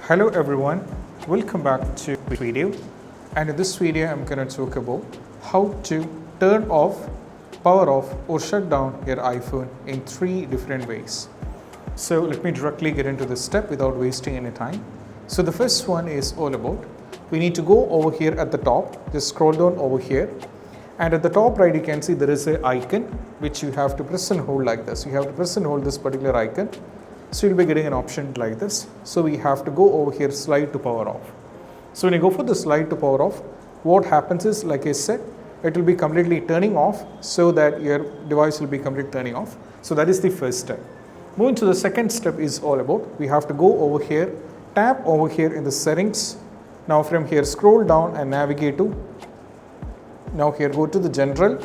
Hello everyone, welcome back to the video, and in this video I'm going to talk about how to turn off, power off or shut down your iPhone in 3 different ways. So let me directly get into this step without wasting any time. So the first one is all about, we need to go over here at the top, just scroll down over here, and at the top right you can see there is an icon which you have to press and hold like this. You have to press and hold this particular icon. So you'll be getting an option like this. So we have to go over here, slide to power off. So when you go for the slide to power off, what happens is, like I said, it will be completely turning off so that your device will be completely turning off. So that is the first step. Moving to the second step is all about, we have to go over here, tap over here in the settings. Now from here scroll down and navigate to, now here go to the general,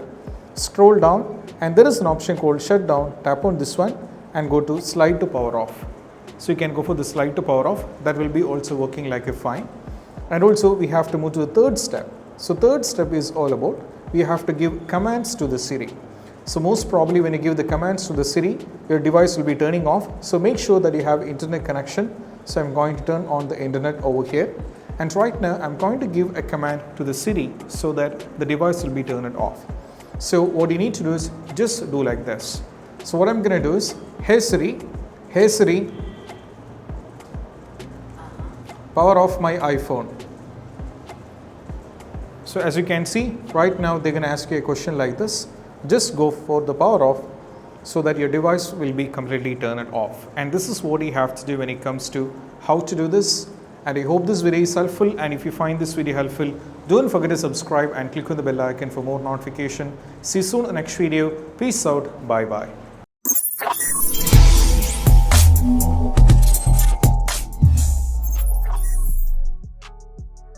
scroll down, and there is an option called shutdown. Tap on this one and go to slide to power off. So you can go for the slide to power off. That will be also working like a fine. And also we have to move to the third step. So third step is all about, we have to give commands to the Siri. So most probably when you give the commands to the Siri, your device will be turning off. So make sure that you have internet connection. So I'm going to turn on the internet over here. And right now I'm going to give a command to the Siri so that the device will be turned off. So what you need to do is just do like this. So what I'm going to do is, hey Siri, power off my iPhone. So as you can see, right now they're going to ask you a question like this. Just go for the power off so that your device will be completely turned off. And this is what you have to do when it comes to how to do this. And I hope this video is helpful, and if you find this video helpful, don't forget to subscribe and click on the bell icon for more notification. See you soon in the next video. Peace out. Bye bye.